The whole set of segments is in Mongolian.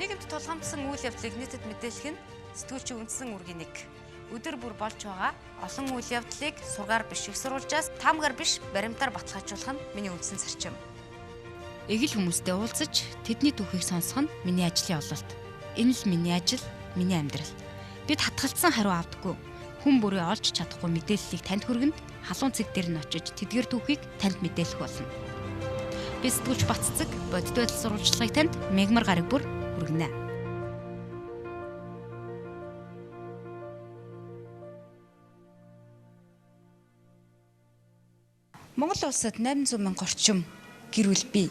Нийгэмд тулгамдсан үйл явдлыг нийтэд мэдээлэх нь сэтгүүлчийн үндсэн үүргийн нэг. Өдөр бүр болж байгаа олон үйл явдлыг сургаар биш их сурвалжаас таамгаар биш баримтаар баталгаажуулах нь миний үндсэн зарчим. Эгэл хүмүүстэй уулзаж тэдний түүхийг сонсох нь миний ажлын ололт. Энэ л миний ажил, миний амьдрал. Бид хатгалцсан хариу авдаггүй. Хүн бүрээ олж чадахгүй мэдээллийг танд хүргэнд халуун цэг дээр нь очиж тэдгээр түүхийг танд мэдээлэх болно. Би сэтгүүлч Баццэг бодит байдал сурвалжлагыг танд мегмар гараг бүр хүргэнэ. Монгол улсад 800 мянга орчим гэр бүл бий.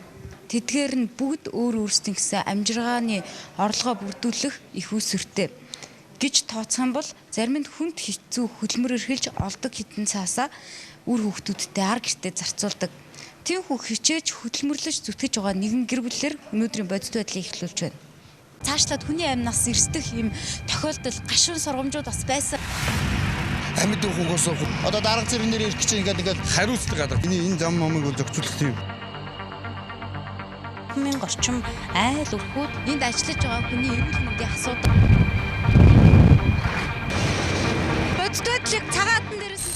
Тэдгээр нь бүгд өөр өөрсдийнхээ амжиргааны орлогоо бүрдүүлэх их үүсвэртэй. Гэж тооцох юм бол зарим нь хүнд хэцүү хөдөлмөр эрхэлж олдог хитэн цаасаа үр хүүхдүүдтэй ар гэртээ зарцуулдаг. Тиймхүү хичээж хөдөлмөрлөж зүтгэж байгаа нэгэн гэр бүлээр өнөөдрийн бодит байдлыг эхлүүлж байна. Цаашлаад хүний амнаас эрсдэх юм тохиолдол гашуун сургамжууд бас байсан. Амьд хүүхнээс одоо дарга зэрэгнэр ирэх гэж ингээд хариуцлага гадаг. Энэ зам номыг зохицуулах юм. Хамгийн орчим айл өрхүүд энд ажиллаж байгаа хүний эрүүл мэндийн асуудал. Бодит байдлыг цагаатан дээрээс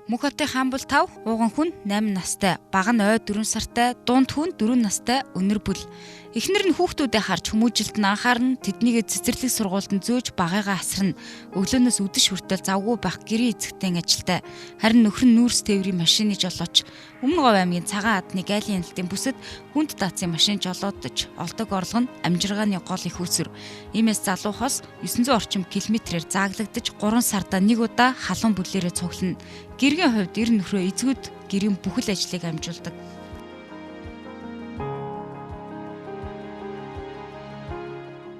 Мөнх хотын хаан бол 5, ууган хүн 8 настай, бага нь ой 4 сартай, дунд хүн 4 настай өнөр бүл. Эхнэр нь хүүхдүүдээ харж хүмүүжилт нь анхаарна, тэднийг цэцэрлэг сургуульд зөөж багыгаа асарна. Өглөөнөөс үдэш хүртэл завгүй байх гэрийн эзэгтэн ажилтай. Харин нөхөр нь Нүүрс тээврийн машины жолооч. Өмнө Говь аймгийн цагаан адны гайлын хяналтын бүсэд хүнд даацын машин жолоодож олдог орлого нь амжиргааны гол их үүсвэр. Иймээс залуу хос 900 орчим километрээр зааглагдаж 3 сарда нэг удаа халуун бүлээрээ цуглана. Гэргийн хувьд эр нөхрөө эзгүүд гэрийн бүхэл ажлыг амжуулдаг.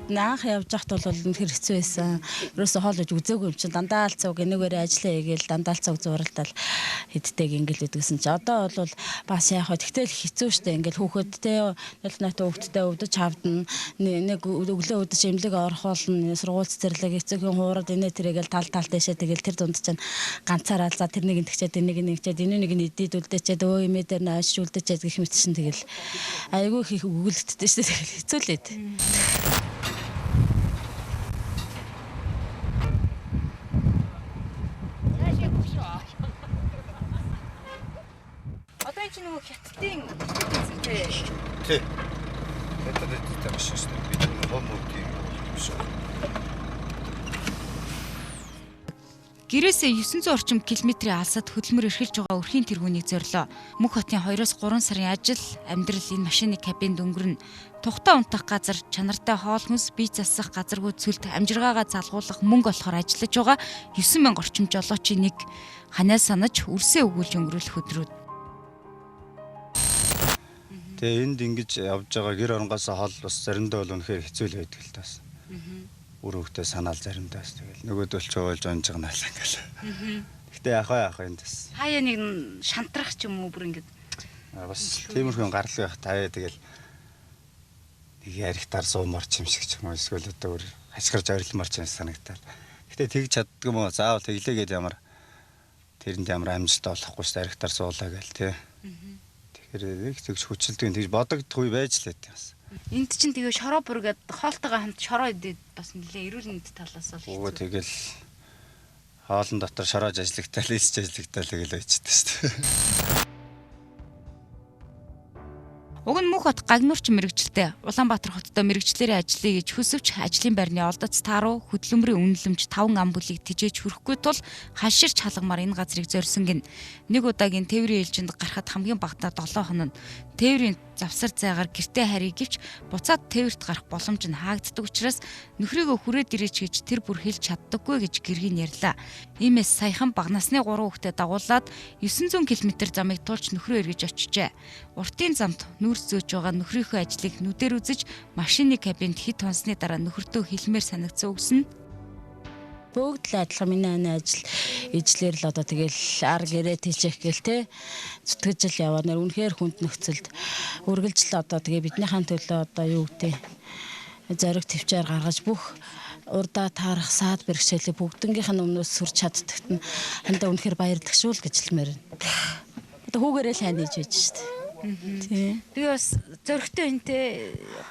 Наах явж байхад бол үнэхээр хэцүү байсан. Ерөөсө хоолож үзээгүй юм чинь дандаа л цуг энэгээр ажиллаа хийгээл дандаа л цуг зуралдал хэдтэйг ингээл үдгэсэн чи одоо бол бас яах вэ? Тэгтэл хэцүү штэ ингээл хүүхэдтэй нэлнэт хүүхэдтэй өвдөж хавдна. Нэг өглөө өдөж эмнэлэг орхуулна. Сургууль цэцэрлэг эцэгэн хуурад инээ тэрэгээл тал дэшээ тэгэл тэр дунд чинь ганцаараа за тэр нэг тэгчээд энийг нэгчээд энэ нэг нь эдээд үлдээчээд өө имээ дээр нааш үлдээчээд гэх мэт чинь тэгэл айгүй их өгүүлдэгтэй штэ тэгэл хэцүү л ээ. Одоо энэ нөгөө хятадын эзэнтэй. Тий. Хятад эзэнтэй маш шүү дээ. Би хомуудын юм шиг. Гэрээсээ 900 орчим километрийн алсад хөдөлмөр эрхэлж байгаа өрхийн тэргүүнийг зорилоо. Мөнх хотын 2-3 сарын ажил, амьдрал энэ машины кабинд өнгөрнө. Тухтай унтах газар, чанартай хоол хүнс, бие засах газаргүй цөлд амжиргаагаа залгуулах мөнгө олохоор ажиллаж байгаа 9000 орчим жолоочийн нэг ханаа санаж үрсээ өгүүлж өнгөрүүлэх өдрүүд. Тэгээ энд ингэж явж байгаа гэр оронгоос хол бас заримдаа бол үнэхээр хэцүү л байдаг л таас. Үр хөвгтөө санаал заримдаас тэгэл нөгөөдөл ч ойлж онжгнаа л ингээл. Гэтэ яах вэ энд бас. Хаяа нэг шантрах ч юм уу бүр ингэж. Бас тиймэрхүү гарлаг байх таяа тэгэл нэг ярихтаар суумар ч юм шиг ч юм уу эсвэл одоо өөр хашгирж ойрлмар ч юм санагтаад. Гэтэ тэгж чаддгүй мó заавал тэглээгээд ямар тэрэнд ямар амжилт олохгүй ш ярихтаар суулаа гээл тий. Тэгэхээр их тэгж хүчилдэг тэгж бодогдохгүй байж л байдаг бас. Энд чинь тэгээ шороо бүргээд хоолтойгоо хамт шороо идээд бас нэлээ эрүүл мэнд талаас бол хэцүү. Тэгэл хоолн дотор шороож ажиглагтаа л ийсч ажиглагтаа л тэгэл байчихдээ шүү дээ. Уг нь Мөнх хот гагнуурч мэрэгчлээ. Улаанбаатар хоттой мэрэгчлэрийн ажлыг гэж хүсвч ажлын байрны олдоц тааруу хөдөлмөрийн үнэлэмж 5 ам бүлийг тижээж хүрэхгүй тул хаширч халагмаар энэ газрыг зорьсон гин. Нэг удаагийн тээврийн ээлжинд гарахад хамгийн багадаа 7 хоног. Тээврийн завсар зайгаар гэртээ харийг гівч буцаад тээврт гарах боломж нь хаагддаг учраас нөхрийгөө хүрээд ирээч гэж тэр бүр хэлж чаддаггүй гэж гэргийн ярьлаа. Иймээс саяхан бага насны 3 хүүхдэд дагуулад 900 км замыг туулж нөхрөө эргэж очижээ. Уртын замд Нүүрс зөөж байгаа нөхрийнхөө ажлыг нүдээр үзэж машины кабинд хит хонсны дараа нөхөртөө хэлмээр санагдсан үгс нь бүгд л адилхан миний ажил ижлэр л одоо тэгэл ар гэрээ тийчих гээл те зүтгэж л яваа нэр үнэхээр хүнд нөхцөлд үргэлжл одоо тэгээ биднийхэн төлөө одоо юу гэдэг зориг төвчээр гаргаж бүх урдаа таарах саад бэрхшээлээ бүгднгийнх нь өмнөөс сүрч чаддагт нь хандаа үнэхээр баярлах шүүл гэж хэлмээр байна. Одоо хүүгээрээ л хань хийж байж штэ. Тийм. Тэгээ бас зөрөгтэй энтэй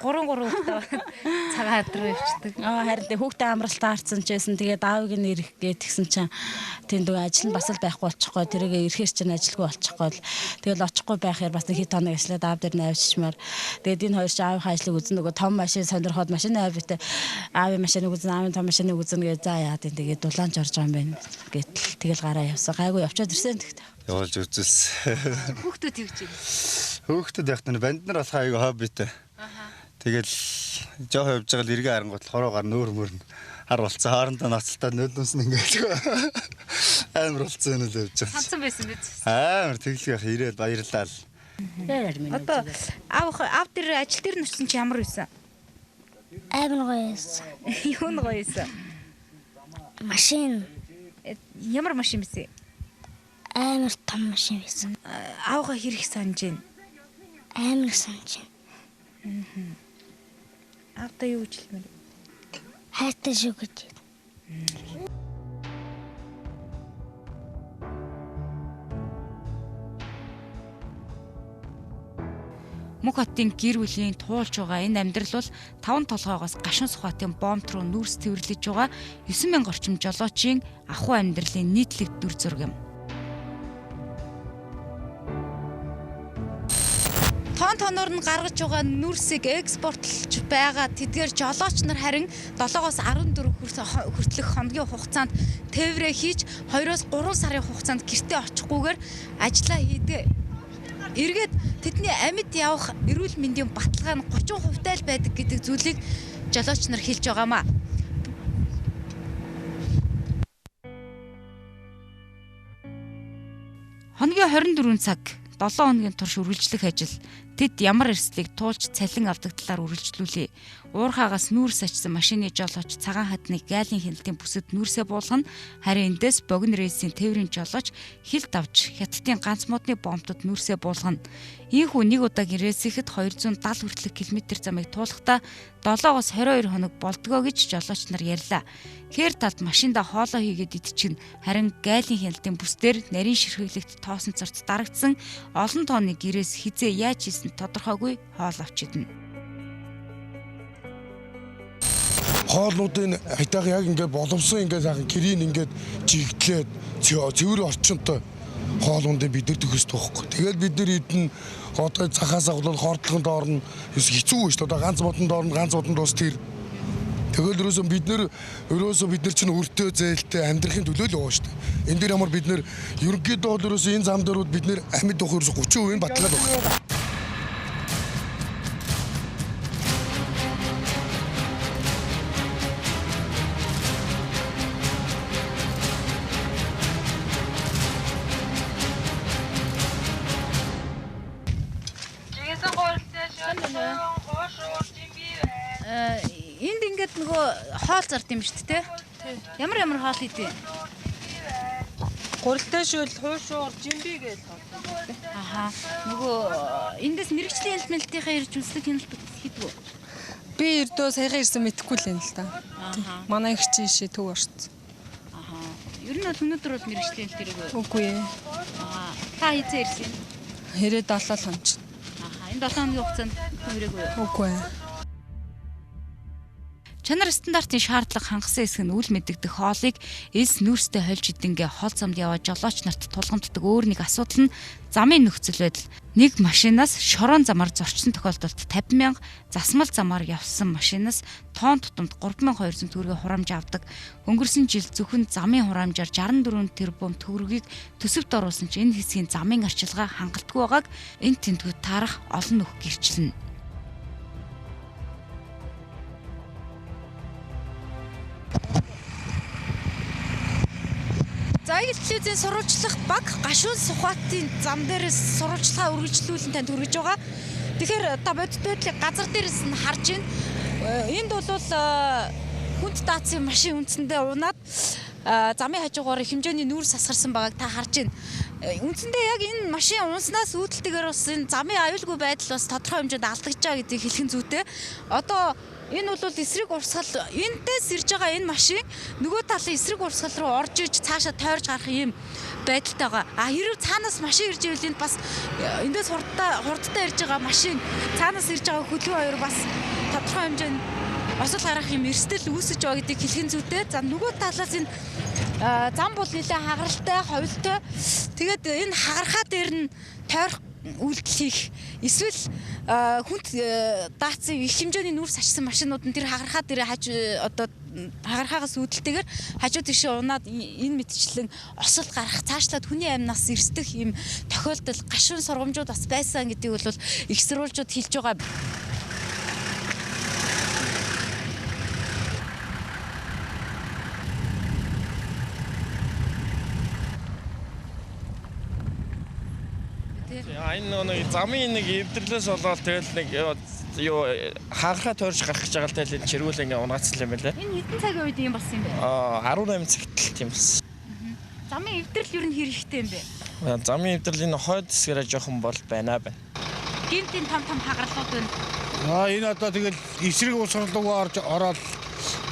3 хүүхдээ цагаан хадруу явчихдаг. Харин тэг хүүхдээ амралтаа харцсан чсэн тэгээд аавыг нь ирэх гээд тэгсэн чинь тэнд ажил нь бас л байхгүй болчихгоо тэргээ ирэхээс чинь ажилгүй болчихгоо л тэгэл очихгүй байхаар бас хэд хоног ажиллаад аав дээр нь авчичмаар тэгээд энэ хоёр ч аавын ажлыг үзэн нөгөө том машин сонирхоод машины авьяатай аавын машиныг үзэн аавын том машиныг үзэн гэж за яа тэгээд дулаанч орж байгаа юм байна гэтэл тэгэл гараа явсан гайгүй явчаад ирсэн тэгтээ. Явуулж үзүүлсэн. Хүүхдүүд тэгж юм. Хүүхдүүд яг нь банд нар болохоо аяга хоббитэй. Тэгэл жоох явж байгаа л эргээ харангуут хороогаар нүүр мөрн хар болцсон хоорондоо ноцолтой нөднөөс нь ингээд амар болцсон юм л явж байгаа. Хандсан байсан биз? Амар тэглэх ирээл баярлаа л. Одоо аав дээр ажил дээр нэрсэн чи ямар байсан? Амар гоё байсан. Юу нь гоё байсан? Машин Ямар машин байсан? амар том машин байсан. Аавга хэрэг санаж байна. Амар санаж байна. Аавда юу гэж хэлмээр? Хайртай шүү гэж. Мөнх хотын гэр бүлийн туулж байгаа энэ амьдрал бол 5 толгоогоос Гашуунсухайт бомб руу нүүрс тээвэрлэж байгаа 9000 орчим жолоочийн ахуй амьдралын нийтлэг дүр зураг юм. Тоноор нь гаргаж байгаа нүүрсийг экспортлж байгаа тэдгээр жолооч нар харин 7-оос 14 хүртэлх хоногийн хугацаанд тээврээ хийж 2-оос 3 сарын хугацаанд гэртээ очихгүйгээр ажиллаа хийдэг. Эргээд тэдний амьд явах эрүүл мэндийн баталгаа нь 30% тайл байдаг гэдэг зүйлийг жолооч нар хэлж байгаамаа. Хоногийн 24 цаг 7 хоногийн турш үргэлжлэх ажил тэд ямар эрсдлийг туулж цалин авдаг талаар үргэлжлүүлээ. Уурхаагаас нүүрс очсон машины жолооч цагаан хадныг гайлын хяналтын бүсэд нүүрсээ буулгана. Харин эндээс богино рейсийн тээврийн жолооч хилд авч хятадын ганц модны бомбтод нүүрсээ буулгана. Ийхүү нэг удаагийн рейсэхэд 270 хүртэлх километр замыг туулахдаа 7-оос 22 хоног болдгоо гэж жолооч нар ярьлаа. Хээр талд машинда хоолоо хийгээд идчихнэ. Харин гайлын хяналтын бүсдэр нарийн ширхэглэгт тоосон цорт дарагдсан олон тонны гэрээс хизээ яаж хийсэн тодорхойгүй хоол авч идэнэ. Хоолнуудын хайтаага яг ингээд боломжсон ингээд сайхан гэрийн ингээд жигдлээд цэвэр орчинтой хоолундыг бид нар төгсдөг байхгүй. Тэгэл бид нар эдэн одоо цахаас авал хордлогонд орно хэцүү шүү дээ. Одоо ганц бодонд орно ганц бодонд ус тэр. Тэгэл ерөөсөө бид нар чинь өртөө зээлтэй амьдрахын төлөө л яваа шүү дээ. Энд дээр ямар бид нар ерөнхийдөө бол ерөөсөө энэ зам дээрүүд бид нар амьд явах ерөөсөө 30% баталгаад байгаа. Энд ингээд нөгөө хоол зард юм шүү дээ. Ямар хоол хийдэ? Гурилтай шүүл, хуушуур, жимби гэж хоол. Аха. Нөгөө эндээс мэрэгчлийн хэлмэлтийнхаа ирж үзлэг хяналт хийдгүү. Би ердөө саяхан ирсэн мэдэхгүй л юм л та. Манай их чи ишээ төв орцсон. Аха. Ер нь бол өнөөдөр бол мэрэгчлийн хэлт ирээгүй. Үгүй ээ. Аа. Та хизээ ирсэн? Хэрэг 7 хоног. Аха. Энэ 7 хоногийн хугацаанд ирээгүй. Үгүй ээ. Чанар стандартын шаардлага хангасан хэсэг нь үл мэддэгдэх хоолыг элс нүүрстэй хольж идэнгээ хол замд яваа жолооч нарт тулгамддаг өөр нэг асуудал нь замын нөхцөл байдал. Нэг машинаас шорон замаар зорчсон тохиолдолд 50,000, засмал замаар явсан машинаас тоон тутамд 3,200 төгрөгийн хураамж авдаг. Өнгөрсөн жил зөвхөн замын хураамжаар 64 тэрбум төгрөгийг төсөвт оруулсан ч энэ хэсгийн замын арчилгаа хангалтгүй байгааг энэ тэмдгүүд таарах олон нөх гэрчлэнэ. Заяагт телевизийн сурвалжлагт баг Гашуунсухайт-ийн зам дээрээс сурвалжлага үргэлжлүүлэн танд хүргэж байгаа. Тэгэхээр та бодит байдлыг газар дээрээс нь харж байна. Энд бол хүнд даацын машин үндсэндээ унаад замын хажуугаар хэмжээний нүүрс асгарсан байгааг та харж байна. Үндсэндээ яг энэ машин унснаас үүдэлтэйгээр бас энэ замын аюулгүй байдал бас тодорхой хэмжээнд алдагдж байгаа гэдгийг хэлхэн зүйтэй. Одоо Энэ бол эсрэг урсгал энэдээс ирж байгаа энэ машин нөгөө талын эсрэг урсгал руу орж иж цаашаа тойрж гарах юм байдалтай байгаа. Хэрвээ цаанаас машин ирж ивэл энэ бас эндээс хурдтай ирж байгаа машин цаанаас ирж байгаа хөлөө хоёр бас тодорхой хэмжээнд осол гарах юм эрсдэл үүсэж байгаа гэдгийг хэлхэн зүйтэй. За нөгөө талаас энэ зам бол нэлээ хагаралтай, ховлтой. Тэгээд энэ хагархаа дээр нь тойрох үйлдэл хийх эсвэл хүнд даацын их хэмжээний нүүрс ашигласан машинууд нь тэр хагархаа дээр одоо хагархаагаас үүдэлтэйгээр хажуу тийшээ унаад энэ мэтчлэн осол гарах цаашлаад хүний амнаас эрсдэх юм тохиолдол гашуун сургамжууд бас байсан гэдгийг бол их сурвалжууд хэлж байгаа. Энэ нэг замын нэг эвдэрлээс болоод тэгэл нэг юу хагархаа тойрч гарах гэж байгаа л тэгэл чиргүүл ингээ унаацсан юм байна лээ. Энэ хэдэн цагийн үед юм болсон юм бэ? 18 цагт тийм бас. Замын эвдрэл ер нь хэр ихтэй юм бэ? Замын эвдрэл энэ хойд хэсгээрээ жоохон бол байна. Гинтийн том хагаралууд байна. Энэ одоо тэгэл эсрэг усралгаа ороод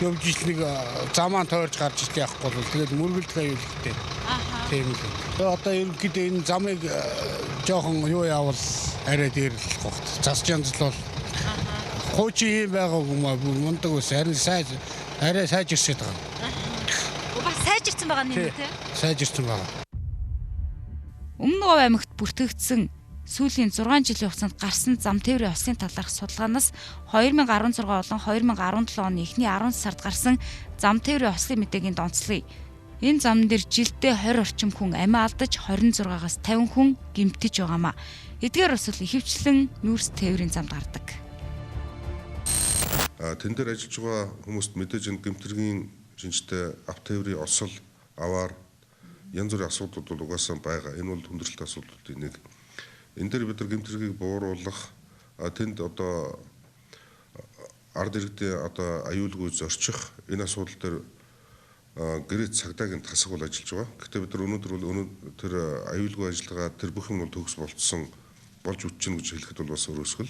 явж ич нэг замаа тойрч гарч ирэх яахгүй бол тэгэл мөргөлдөх аюултай. Тийм л. Одоо ерөнхийдөө энэ замыг жоохон юу яавал арай дээрлэх гот. Засч янзлал хуучин юм байгаа хүмүүс мундаг ус арай сайжирчээд байгаа. Бас сайжирсан байгаа юм тий? Сайжирсан байгаа. Өмнө Говь аймагт бүртгэгдсэн сүүлийн 6 жилийн хугацаанд гарсан зам тээврийн ослын талаарх судалгаанаас 2016 болон 2017 оны эхний 10 сард гарсан зам тээврийн ослын мэдээгийн донцлогыг энэ зам дээр жилдээ 20 орчим хүн амиа алдаж 26-аас 50 хүн гэмтэж байгаамаа. Эдгээр бас ихэвчлэн нүүрс тээврийн замд гардаг. Тэн дээр ажиллаж байгаа хүмүүст мэдээж энэ гэмтэргийн шинжтэй авто тээврийн осол аваар янз бүрийн асуудлууд бол угаасаа байгаа. Энэ бол хүндрэлтэй асуудлуудын нэг. Энэ дээр бид нар гэмтэргийг бууруулах тэнд одоо ард иргэдийн одоо аюулгүй зорчих энэ асуудал дээр гэрээ цагдаагийн тасаг бол ажиллаж байгаа. Гэхдээ бид нар өнөөдөр бол тэр аюулгүй ажиллагаа тэр бүх юм бол төгс болцсон болж үтчихнэ гэж хэлэхэд бол бас өрөөсгөл.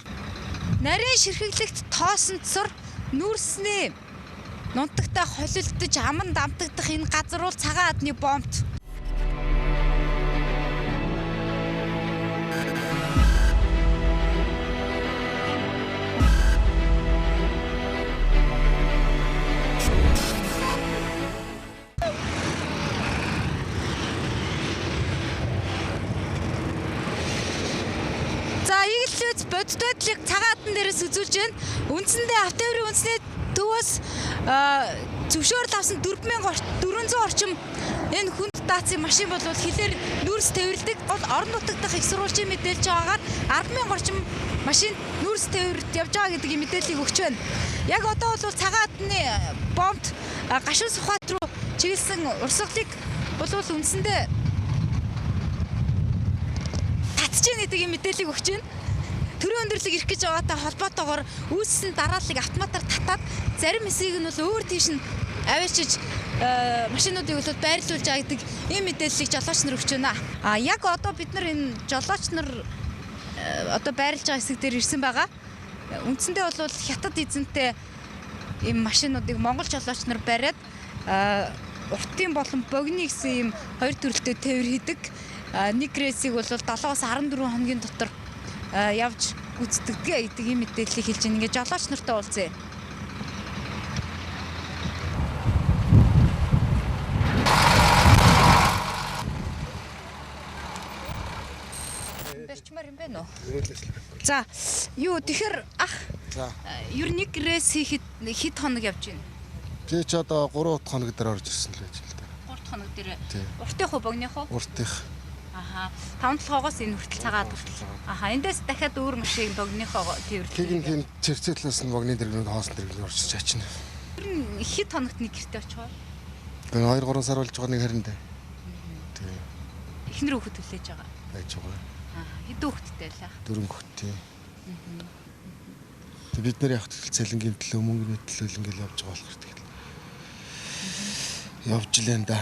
Нарийн ширхэглэгт тоосонцор нүүрснээ нунтагтай холилдож аман дамтагдах энэ газар бол цагаан адны бомбт. Бодит байдлыг цагаан адны дээрээс үзүүлж байна. Үндсэндээ авто тээврийн үндэсний төвөөс зөвшөөрөл авсан 400 орчим энэ хүнд даацын машин бол хилээр нүүрс тээвэрлдэг. Орон нутаг дахь их сурвалжийн мэдээлж байгаагаар 10,000 орчим машин нүүрс тээвэрт явж байгаа гэдэг мэдээллийг өгч байна. Яг одоо бол цагаан адны бомбт Гашуунсухайт руу чиглэсэн урсгалыг бол үндсэндээ татж гэнэ гэдэг мэдээллийг өгч байна. Төрийн өндөрлөг ирэх гэж байгаатай холбоотойгоор үүссэн дарааллыг автоматар татаад зарим хэсгийг нь бол өөр тийш нь аваачиж машинуудыг бол байрлуулж байгаа гэдэг ийм мэдээллийг жолооч нар өгч байна. Яг одоо бид нар энэ жолооч нар одоо байрлаж байгаа хэсэг дээр ирсэн байгаа. Үндсэндээ бол хятад эзэнтэй ийм машинуудыг монгол жолооч нар бариад уртын болон богино гэсэн ийм хоёр төрөлтэй тээвэр хийдэг. Нэг рейсийг бол 7-аас 14 хоногийн дотор явж гүйцэтгэдэг гэдэг ийм мэдээллийг хэлж байна. Ингээ жолооч нартай уулзъя. Барьчмаар юм байна уу? За, юу тэгэхээр За. Ер нь нэг рейс хийхэд хэд хоног явж байна? Би ч одоо 3 хоног дээр орж ирсэн л байж л дээ. 3 хоног дээр. Уртын хуу богиных уу? Уртын. 5-7-оос энэ хүртэл цагаад хүртэл. Эндээс дахиад өөр машин богиныхоо тээвэрлэх. Тийм цэрцэтлээс нь богны дэргэнд хоосон дэргэнд орчиж ачна. Ер нь хэд хоногт нэг гэртээ очих вэ? 2-3 сар болж байгаа нэг хариндаа. Тийм. Эхнэр хүүхэд хүлээж байгаа. Байж байгаа. Хэдэн хүүхэдтэй байлаа? 4 хүүхэдтэй. Бид нар явах цалингийн төлөө мөнгө мэтлэл ингээл явж байгаа болох хэрэгтэй. Явж лээ да.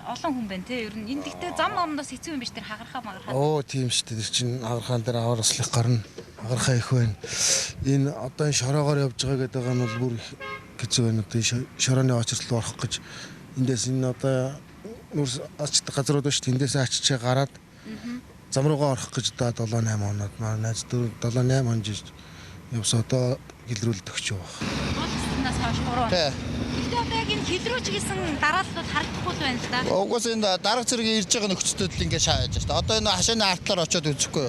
Олон хүн байна те. Ер нь энэ гэхдээ зам номноос хэцүү юм биш тэр хагархаа магархаа. Тийм шүү дээ. Тэр чинь хагархаан дээр аваар ослих гарна. гарахаа их байна. Энэ одоо энэ шороогоор явж байгаа гэдэг нь бол бүр хэцүү байна. Одоо шорооны очрол руу орох гэж эндээс энэ одоо нүүрс ачдаг газрууд шүү дээ. Эндээс ачиж гараад зам руугаа орох гэж одоо 7-8 хоноод маань найз 7-8 хонож явсаа одоо гэлрүүлдэг ч явах. Нас хойш 3. Гэхдээ одоо яг энэ хилрүүч гэсэн дарааллууд харагдахгүй л байна л да. Угаас энэ дарга зэрэг ирж байгаа нөхцөлд л ингэ шааж байна шүү дээ. Одоо энэ хашааны артлаар очиод үзэхгүй.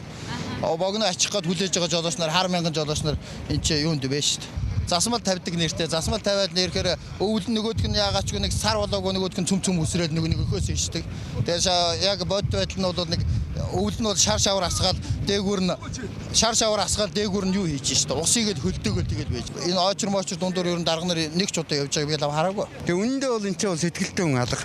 Богино ачих гээд хүлээж байгаа жолооч нар 10,000 жолооч нар энэ ч юунд бэ шүү дээ. Засмал тавьдаг нэртэй засмал тавиад нэрхээр өвөл нөгөөдг нь яагаач нэг сар болоогүй нөгөөдг нь цүм усрээд нөгөөс ишдэг. Тэгээс яг бодит байдал нь бол нэг өвөл нь бол шар шавар асгаал дээгүүр нь юу хийж штэ. Усыгээд хөлдөөгөл тэгээд байж. Энэ очр мочр дундуур ер нь дарга нар нэг ч удаа явж байгааг би л хараагүй. Тэгээ үнэндээ бол энэ ч бол сэтгэлтэй хүн алга.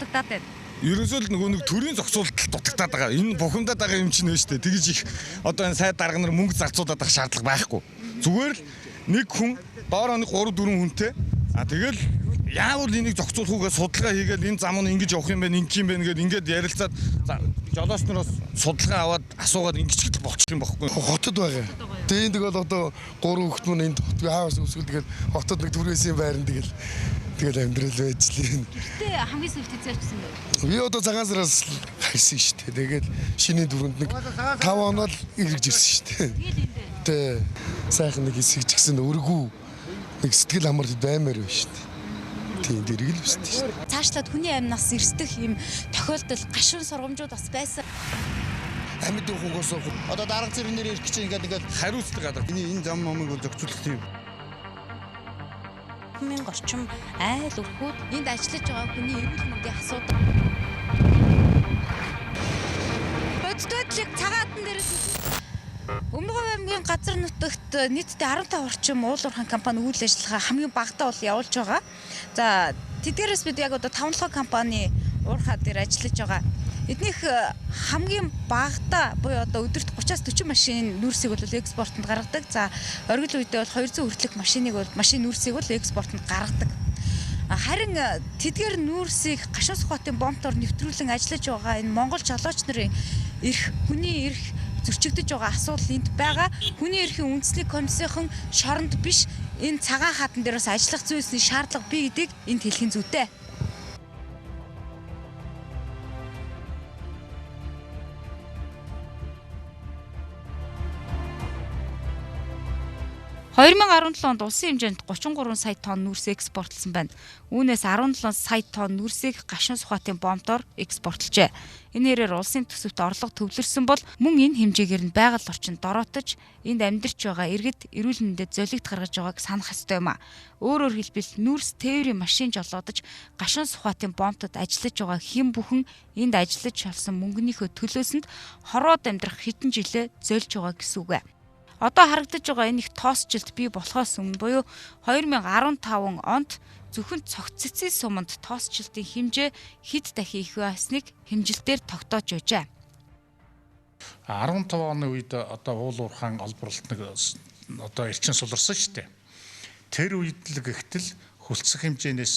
Дутагдаад байна. Ерөөсөө л нөгөө нэг төрийн зохицуулалт дутагдаад байгаа. Энэ бухимдаад байгаа юм чинь нэ штэ. Тэгэж их одоо энэ сайд дарга нар мөнгө зарцуулаад байх шаардлага байхгүй. Зүгээр л нэг хүн доороо нэг 3-4 хүнтэй тэгэл яавал энийг зохицуулахгүйгээ судалгаа хийгээл энэ зам нь ингэж явах юм байна ингэх юм байна гэдээ ингээд ярилцаад жолооч нараас судалгаа аваад асуугаад ингэчгэл болчих юм багхгүй. Хотод байгаа. Тэгээд энэ бол одоо 3 хүүхэд мөн энд хаавс өсгөл тэгэл хотод нэг түрээсийн байран тэгэл амьдрал байж лээ. Гэтэ хамгийн сүүлд хэзээчсэн бэ? Би одоо цагаан сараас хайсан шүү дээ. Тэгээд шинийн дөрөнд нэг 5 хоног ирж ирсэн шүү дээ. Тэг сайхан нэг хэсэг ч гэсэн өргүү нэг сэтгэл амарт баймаар байна шүү дээ. Тийм дэрэг л өстэй шүү дээ. Цаашлаад хүний амнаас эрсдэх юм тохиолдол гашуун сургамжууд бас байсан. Амьд хүүхнээс одоо дарга зэрэгнэр ирэх гэж ингээд хариуцлага гадар. Энэ зам момыг бол зохицуулах юм. Хамгийн орчим айл өрхүүд энд ажиллаж байгаа хүний эрүүл мэндийн асуудал. Бодит байдлыг цагаатан дээрээс Өмнөд аймгийн газар нутагт нийтдээ 15 орчим уул уурхайн компани үйл ажиллагаа хамгийн багадаа бол явуулж байгаа. За тэдгээрээс бид яг одоо 5 компани уурхай дээр ажиллаж байгаа. Эднийх хамгийн багадаа буюу одоо өдөрт 30-40 машин нүүрсийг бол экспортод гаргадаг. За оргил үедээ бол 200 хүртэлх машин нүүрсийг бол экспортод гаргадаг. Харин тэдгээр нүүрсийг Гашуунсухайт-Нүүрсын бомтоор нэвтрүүлэн ажиллаж байгаа энэ Монгол жолооч нарын хүний эрх зөрчигдөж байгаа асуудал энд байгаа. Хүний эрхийн үндэслэх комиссийн шоронд биш энэ цагаан хатан дээр бас ажиллах зүйлсний шаардлага бий гэдгийг энд хэлэх зүйтэй. 2017 онд улсын хэмжээнд 33 сая тонн нүүрс экспортлсон байна. Үүнээс 17 сая тонн нүүрсийг Гашуунсухайт-Нүүрсын бомтоор экспортлжээ. Энэ хэрээр улсын төсөвт орлого төвлөрсөн бол мөн энэ хэмжээгээр нь байгаль орчинд дороотож энд амьдарч байгаа иргэд эрүүл мэндэд золигт гаргаж байгааг санах ёстой юм а. Өөрөөр хэлбэл нүүрс тээврийн машин жолоодож Гашуунсухайт-Нүүрсын бомтод ажиллаж байгаа хэн бүхэн энд ажиллаж олсон мөнгөнийхөө төлөөсөнд хороод амьдрах хэдэн жилээ зольж байгаа гэсэн үг. Одоо харагдаж байгаа энэ их тоосжилт бий болохоос өмнө буюу 2015 онд зөвхөн цогц цэцгийн суманд тоосжилтын хэмжээ хэд дахин их байсныг хэмжилтээр тогтоож байжээ. 15 оны үед одоо уул уурхайн олборлолт нэг одоо эрчин суларсан шүү дээ. Тэр үед л гэхдээ хөлцөх хэмжээнээс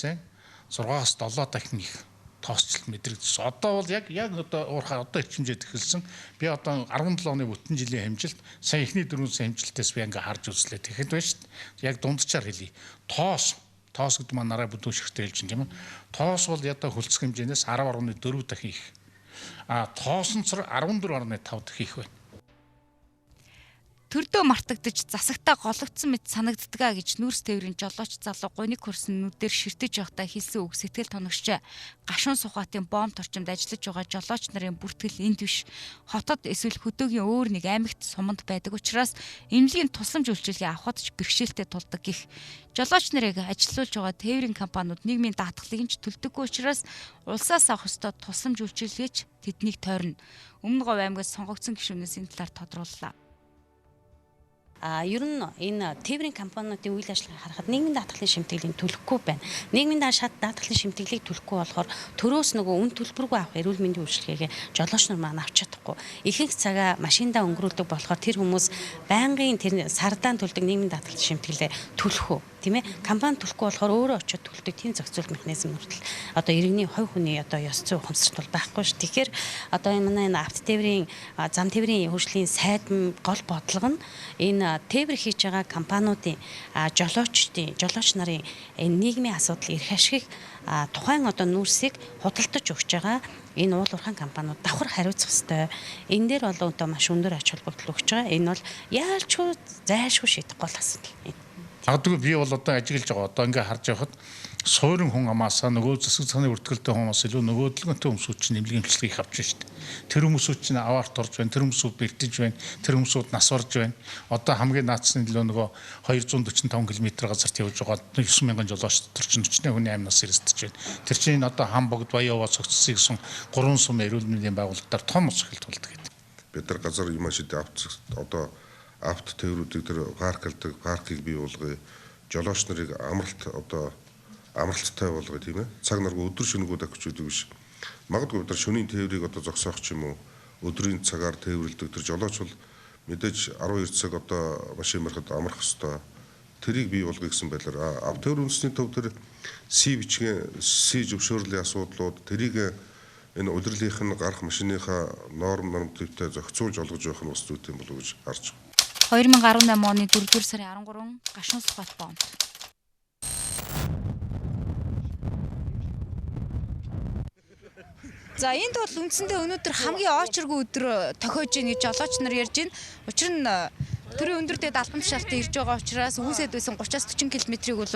6-7 дахин их тоосчлт мэдрэгдсэн. Одоо бол яг одоо уурхай одоо хэмжээд эхэлсэн. Би одоо 17 оны бүтэн жилийн хэмжилт сая эхний 4 сая хэмжилтээс би ингээ харж үзлээ. Тэгэхэд байна шүү дээ. Яг дундчаар хэлье. Тоос гэдэг маань нараа бүдүүн шигтэй хэлж юм. Тоос бол ядаа хөлцөх хэмжээнээс 10.4 дахин их. Тоосонцор 14.5 дахин их байна. Төрдөө мартагдж засагтаа гологдсон мэт санагддгаа гэж нүүрс тээврийн жолооч залуу гуйныг хөрсөн нүдээр ширтэж явахдаа хэлсэн үг сэтгэл тоногчээ. Гашуунсухайт-Нүүрсын бомб орчимд ажиллаж байгаа жолооч нарын бүртгэл энд биш. Хотод эсвэл хөдөөгийн өөр нэг аймагт суманд байдаг учраас эмнэлгийн тусламж үйлчилгээ авахд ч бэрхшээлтэй тулдаг гэх. Жолооч нарыг ажилуулж байгаа тээврийн компаниуд нийгмийн даатгалыг нь ч төлдөггүй учраас улсаас авах ёстой тусламж үйлчилгээч тэднийг тойрно. Өмнөд аймагт сонгогдсон гишүүнээс энэ талаар тодрууллаа. Ер нь энэ тээврийн компаниудын үйл ажиллагааг харахад нийгмийн даатгалын шимтгэлийг төлөхгүй байна. Нийгмийн даатгалын шимтгэлийг төлөхгүй болохоор төрөөс нөгөө үн төлбөргүй авах эрүүл мэндийн үйлчилгээгээ жолооч нар маань авч чадахгүй байхгүй. Ихэнх цагаа машиндаа өнгөрүүлдэг болохоор тэр хүмүүс байнгын тэр сардаан төлдөг нийгмийн даатгалын шимтгэлээ төлөх үү, тийм ээ? Компани төлөхгүй болохоор өөрөө очиод төлдөг тийм зохицуулт механизм хүртэл одоо иргэний хувь хүний одоо ёс зүй ухамсарт бол байхгүй ш. Тэгэхээр одоо энэ манай авто тээврийн зам тээврийн хөгжлийн сайд гол бодлого нь энэ тээвэр хийж байгаа компаниудын жолооч нарын нийгмийн асуудал эрх ашиг тухайн одоо нүүрсийг худалдаж өгч байгаа энэ уул уурхайн компаниуд давхар хариуцах ёстой. Энэ дээр бол одоо маш өндөр ач холбогдол өгч байгаа. Энэ бол яалчгүй зайлшгүй шийдэх гол асуудал. Магадгүй би бол одоо ажиглаж байгаа. Одоо ингээ харж явахад суурин хүн амаасаа нөгөө засаг захны бүртгэлтэй хүмүүс илүү нөгөөдлөгөнтэй хүмүүсүүд чинь нэмлэг имчилгээг авч байна шүү дээ. Тэр хүмүүсүүд чинь аваарт орж байна, тэр хүмүүсүүд бэртэж байна, тэр хүмүүсүүд нас орж байна. Одоо хамгийн наацны илүү нөгөө 245 км газарт явж байгаа 9000 жолооч дотор чинь 40 хүний амь нас эрсдэж байна. Тэр чинь одоо хам богд баяоваа цогцсыг гэсэн 3 сум эрүүл мэндийн байгууллагаар том ус эхэлт болдог гэдэг. Бид нар газар юм ашиг одоо авто тээврүүдийг тэр парклдаг паркийг бий болгоё. Жолооч нарыг амралттай болгоё тийм ээ. Цаг наргүй өдөр шөнөгүй давхиж биш. Магадгүй бид нар шөнийн тээврийг одоо зогсоох ч юм уу өдрийн цагаар тээвэрлдэг тэр жолооч бол мэдээж 12 цаг одоо машин мархад амрах ёстой. Тэрийг бий болгоё гэсэн байлаар авто тээврийн үндэсний төв тэр C зөвшөөрлийн асуудлууд тэрийг энэ удирлынх нь гарах машиныхаа нормативтэй зохицуулж олгож явах нь бас зүйтэй болов уу гэж харж байна. 2018 оны 4-р сарын 13 Гашуунсухайт бомб. За энд бол үндсэндээ өнөөдөр хамгийн очиргүй өдөр тохиож ийн гэж жолооч нар ярьж байна. Учир нь төрийн өндөртэй албан тушаалтад ирж байгаа учраас үүсэд байсан 30-аас 40 км-ийг бол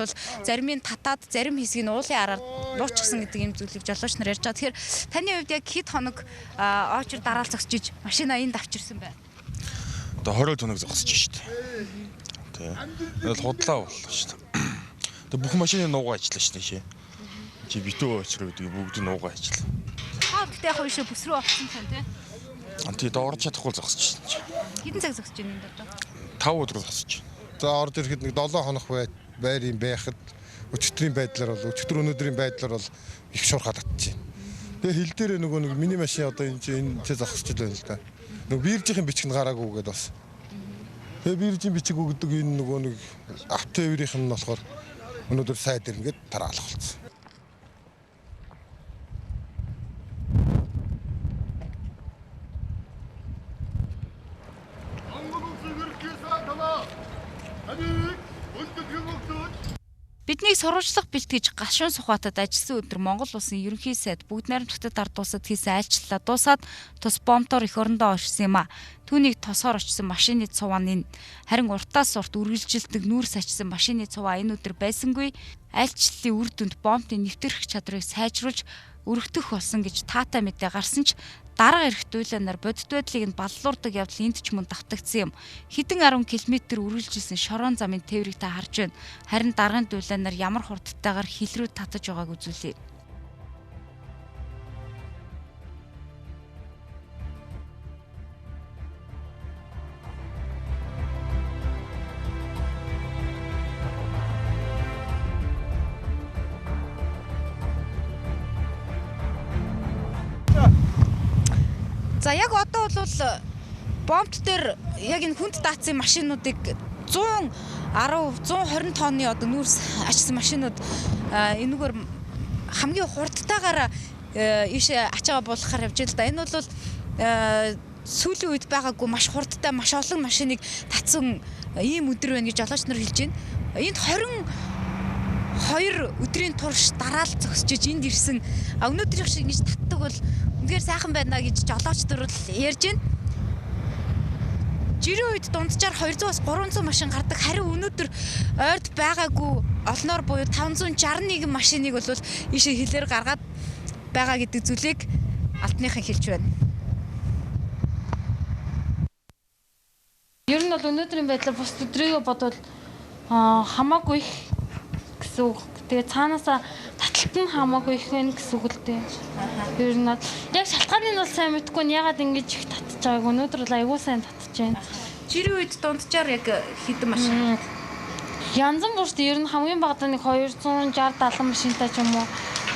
зарим нь татаад зарим хэсгийг нь уулын араар луучсан гэдэг юм зүйлийг жолооч нар ярьж байгаа. Тэгэхээр таны хувьд яг хэд хоног очир дараал зогсож машина энд авчирсан байна? Одоо 20 хоног зогсож штт. Тэ. Тэгэл худлаа боллоо штт. Тэг бүх машины нуугаа ажиллаа штт. Чи битүү очроо гэдэг бүгд нуугаа ажиллаа. Гэхдээ яг ийшээ бүс рүү авсан тань тий. Анти доорч чадахгүй зогсож чинь. Хэдэн цаг зогсож байна энэ5 одоо? өдөр зогсож байна. За орж ирэхэд нэг 7 хоног байр юм байхад өчигдрийн байдлаар бол өчигдөр өнөөдрийн байдлаар бол их шуурхаад татчихжээ. Тэгээ хил дээр нөгөө нэг мини машин одоо энэ зогсож байна л да. Нөгөө биржийн бичгэнд гараагүй гэдэг бас. Тэгээ биржийн бичиг өгдөг энэ нөгөө нэг авто тээврийнх нь болохоор өнөөдөр сайд ирнэ гэд тараалах болсон. Бидний сурвалжлага бэлтгэж Гашуунсухайтад ажилласан өдөр Монгол улсын ерөнхий сайд бүгд найрамдагчдад ард улсад хийсэн айлчлалаа дуусаад тус бомбоор эх орондоо очсон юм а. Түүнийг тосоор очсон машины цуваа нь харин уртаас урт үргэлжилдэг нүүрс ачсан машины цуваа энэ өдөр байсангүй айлчлалын үр дүнд бомбын нэвтрэх чадрыг сайжруулж өргөдөх болсон гэж таатай мэдээ гарсан ч дарга ирэх дуйлаанаар бодит байдлыг нь баллуурдаг явдал энд ч мөн давтагдсан юм. Хэдэн 10 км үргэлжилсэн шорон замын тээврийг та харж байна. Харин даргын дуйлаанаар ямар хурдтайгаар хил рүү татаж байгааг үзүүлье. За яг одоо бол бомбт дээр яг энэ хүнд даацсан машинуудыг 110 120 тонны одоо нүүрс ачсан машинууд энэгээр хамгийн хурдтайгаар ийшээ ачаага буулгахаар явж байна л да. Энэ бол сүүлийн үед байгаагүй маш хурдтай маш олон машиныг татсан ийм өдөр байна гэж жолооч нар хэлж байна. Энд 22 өдрийн турш дараал зогсож энд ирсэн. Өнөөдрийнх шиг ингэж татдаг бол үнэхээр сайхан байна гэж жолооч нар ярьж байна. Жирийн үед дунджаар 200-аас 300 машин гардаг. Харин өнөөдөр ойрд байгаагүй олноор буюу 561 машиныг бол ийшээ хилээр гаргаад байгаа гэдэг зүйлийг алтныхан хэлж байна. Ер нь бол өнөөдрийн байдлаар бус өдрийгөө бодвол хамаагүй их гэсэн үг. Тэгээ цаанаасаа таталт нь хамаагүй их байна гэсэн үг л дээ. Ер нь яг шалтгааныг нь бол сайн мэдэхгүй нь ягаад ингэж их татчих байгааг өнөөдөр бол аягүй сайн татчих байна. Жирийн үед дунджаар яг хэдэн машин? Янз бүр шүү дээ. Ер нь хамгийн багадаа нэг 260 70 машинтай ч юм уу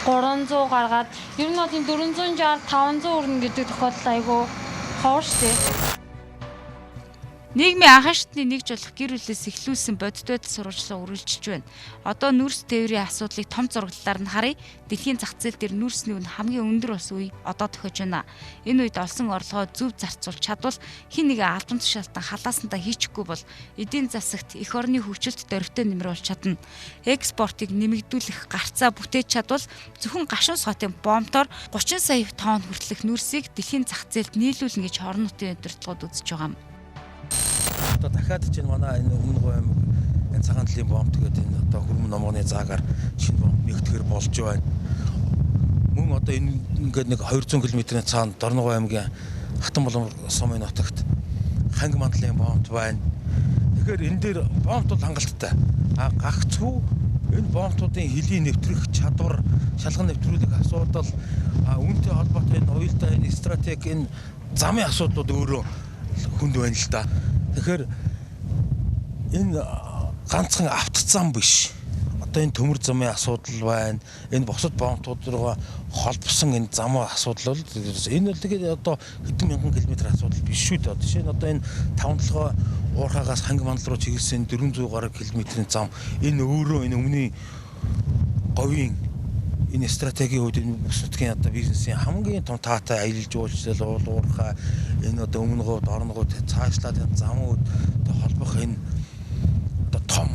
300 гаргаад ер нь бол 460 500 өрнө гэдэг тохиолдол аягүй ховор штэ. Нийгмийн анхан шатны нэгж болох гэр бүлээс эхлүүлсэн бодит сурвалжлага үргэлжилж байна. Одоо нүүрс тээврийн асуудлыг том зураглалаар нь харъя. Дэлхийн зах зээл дээр нүүрсний үн хамгийн өндөр бас үе одоо тохиож байна. Энэ үед олсон орлогоо зөв зарцуулж чадвал хин нэгэн албан тушаалтан халаасандаа хийчихгүй бол эдийн засагт эх орны хөгжилд дөрвтэй нэмрүүлж чадна. Экспортыг нэмэгдүүлэх гарцаа бүтээж чадвал зөвхөн Гашуунсухайтын бомтоор 30 сая тонн хүртэлх нүүрсийг дэлхийн зах зээлд нийлүүлнэ гэж орон нутгийн удирдлагууд үзэж байгаа юм. Одоо дахиад чинь манай энэ өмнө аймаг энэ цагаан талын бомт гэдэг энэ одоо хөрмөн номгоны заагаар шинэ бомт нэгтгэхэр болж байна. Мөн одоо энэ ингээд нэг 200 км-ийн цаана Дорногов аймгийн Хатан болон сумын нутагт ханги мандлын бомт байна. Тэгэхээр энэ дээр бомт бол хангалттай. Гагцхүү энэ бомтуудын хөлийн нэвтрэх чадвар, шалган нэвтрүүлэх асуудал, үүнтэй холбоотой энэ уялдаа энэ стратеги энэ замын асуудлууд өөрөө хүнд байна л да. Тэгэхээр энэ ганцхан автоцсан биш. Одоо энэ төмөр замын асуудал байна. Энэ бусад бомтуудаараа холбосон энэ замын асуудал бол энэ л тэгээд одоо хэдэн мянган километр асуудал биш шүү дээ. Жишээ нь одоо энэ 5-7 уурхаагаас ханги мандал руу чиглэсэн 400 гаруй километрийн зам энэ өөрөө энэ өмнөний говийн энэ стратегийн үед энэ бүсдгийн одоо бизнесийн хамгийн том таатай аялал жуулчлал уурхай энэ одоо өмнө говьд орон говьд цаашлаад энэ замууд одоо холбох энэ одоо том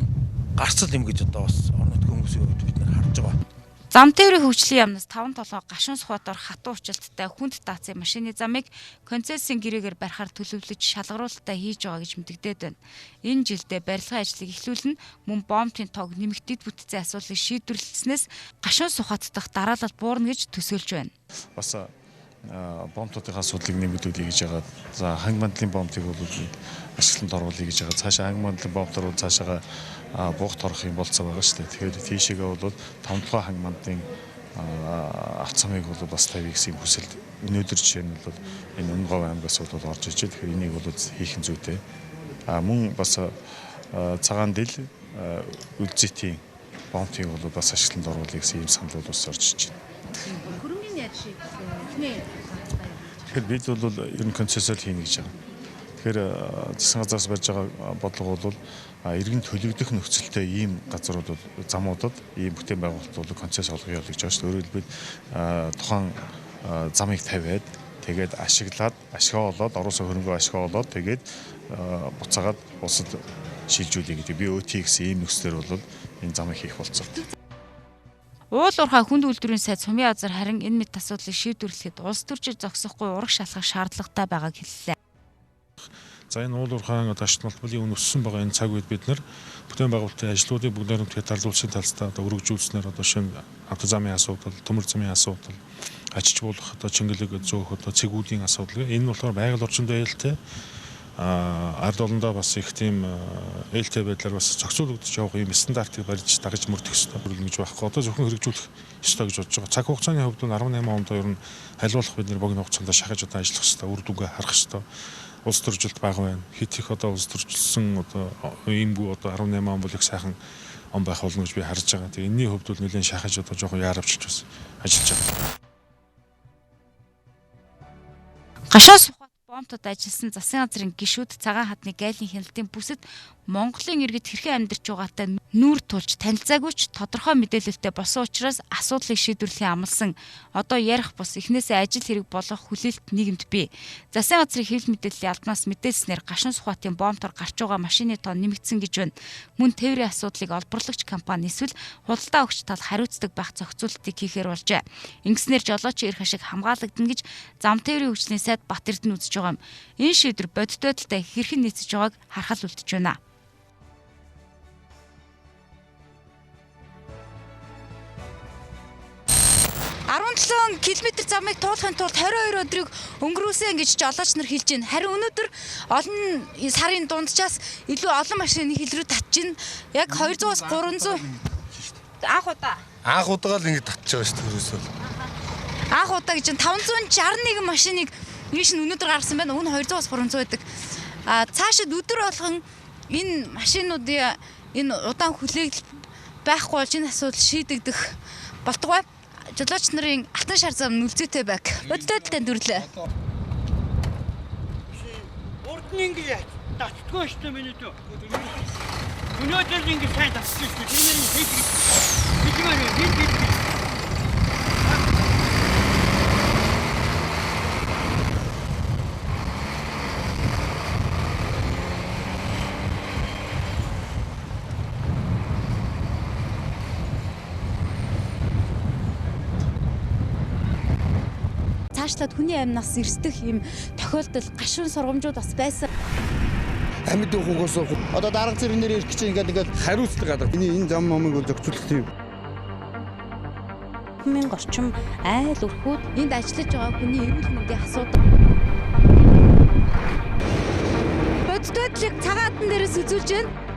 гарцал юм гэж одоо бас орон нутгийн хүмүүсийн хувьд бид нар харж байгаа. Зам тээврийн хөгжлийн яамнаас 5 толгой Гашуунсухайтаар хатуу училттай хүнд даацын машины замыг концессийн гэрээгээр барихаар төлөвлөж шалгаруулалтаа хийж байгаа гэж мэдэгдээд байна. Энэ жилдээ барилгын ажлыг эхлүүлнэ, мөн бомтын тоог нэмэгдээд бүтцийн асуудлыг шийдвэрлэснээс Гашуунсухайт дахь дараалал буурна гэж төсөөлж байна. Бас бомтуудын асуудлыг нэмэгдүүлэе гэж байгаа. За ханги мандлын бомтыг бол ашиглалтанд оруулъя гэж байгаа. Цаашаа ханги мандлын бомтоор цаашаа буухт орох юм болцоо байгаа шүү дээ. Тэгэхээр тийшээгээ бол 5-7 ханги мандлын авцамыг бол бас тавья гэсэн хүсэлд өнөөдөр жишээ нь бол энэ Өнгов аймгаас бол орж иж. Тэгэхээр энийг бол хийх нь зүйтэй. Мөн бас цагаан дэл үлзитийн бомтыг бол бас ашиглалтанд оруулъя гэсэн ийм санал бол бас орж иж байна. Тэгэхээр бид бол ер нь концессиол хийнэ гэж байгаа. Тэгэхээр засгийн газраас барьж байгаа бодлого бол иргэн төлөгдөх нөхцөлтэй ийм газрууд бол замуудад ийм бүтээн байгуулалт бол концесс олгоё гэж байгаа шүү дээ. Өөрөөр хэлбэл тухайн замыг тавиад тэгээд ашиглаад ашиглуулад оросоо хөрөнгөө ашиглуулад тэгээд буцаагаад улсад шилжүүлэе гэдэг. Би өөтий гэсэн ийм нөхцлөөр бол энэ замыг хийх болцоо. Уул уурхай хүнд үйлдвэрийн сайд сумын азар харин энэ мэт асуудлыг шийдвэрлэхэд улс төрчид зогсохгүй ураг шалгах шаардлагатай байгааг хэллээ. За энэ уул уурхайн дашналбалын үн өссөн байгаа энэ цаг үед бид нар бүтээн байгуулалтын ажлуудыг бүгд найрамдах тарлуулсан талстаа одоо өргөжүүлснээр одоо шинэ автозамын асуудал, төмөр замын асуудал, ачиж буулгах одоо чингэлэг зөөх одоо цэгүүдийн асуудал. Энэ нь болохоор байгаль орчинд ээлтэй ард олондоо бас их тийм ээлтэй байдлаар бас зохицуулагдаж явах юм стандартыг барьж дагаж мөрдөх ёстой гэж байхгүй. Одоо зөвхөн хэрэгжүүлэх ёстой гэж бодож байгаа. Цаг хугацааны хувьд нь 18 онд ер нь хайлуулах бид нар богино хугацаанд шахаж одоо ажиллах ёстой, үр дүнгээ харах ёстой. Улс төржилт бага байна. Хит их одоо улс төржилсэн одоо иймгүй одоо 18 он бол их сайхан он байх болно гэж би харж байгаа. Тэгээ энэний хувьд бол нэлээд шахаж одоо жоохон яаравчилж бас ажиллаж байгаа. Гашуунсухайт бомтод ажилласан засгийн газрын гишүүд цагаан хадны гайлын хяналтын бүсэд Монголын иргэд хэрхэн амьдарч байгаатай нүүр тулж танилцаагүй ч тодорхой мэдээлэлтэй болсон учраас асуудлыг шийдвэрлэхийн амласан. Одоо ярих бус эхнээсээ ажил хэрэг болох хүлээлт нийгэмд бий. Засгийн газрын хэвлэл мэдээллийн албанаас мэдээлснээр Гашуунсухайтын бомтоор гарч байгаа машины тоо нэмэгдсэн гэж байна. Мөн тээврийн асуудлыг олборлагч компани эсвэл худалдаа өгч тал хариуцдаг байх зохицуултыг хийхээр болжээ. Ингэснээр жолоочийн эрх ашиг хамгаалагдана гэж зам тээврийн хөгжлийн сайд Батэрд нь үзэж байгаа юм. Энэ шийдвэр бодит байдалтай хэрхэн нийцэж байгааг харахад үлдэж байна. Километр замыг туулахын тулд 22 өдрийг өнгөрүүлсэн гэж жолооч нар хэлж байна. Харин өнөөдөр олон сарын дунджаас илүү олон машины хил рүү татж байна. Яг 200-аас 300 анх удаага л ингэ татж байгаа шүү дээ ерөөсөө. Анх удаа гэж 561 машиныг ийш нь өнөөдөр гаргасан байна. Өмнө 200-аас 300 байдаг. Цаашид өдөр болгон энэ машинуудын энэ удаан хүлээгдэл байхгүй болж энэ асуудал шийдэгдэх болтугай. Жолооч нарын алтан шар зам нүлзээтэй байг. Бодит байдалтай дүрлээ. нь ингэж татдаггүй шүү дээ миний дүү. Өнөөдөр ингэ сайн татчих шүү дээ. Тэрний хийж гэж. Цаашлаад хүний амнаас эрсдэх юм тохиолдол гашуун сургамжууд бас байсан. Амьд ухагаас Одоо дарга зэрэгнэр ирэх чинь ингээд хариуцлага гадаг. Энэ зам момыг бол зохицуулах юм. Хүмүүн орчим айл өрхүүд энд ажиллаж байгаа хүний эрүүл мэндийн асуудал. Бодит байдлыг цагаатан дээрээс үзүүлж байна.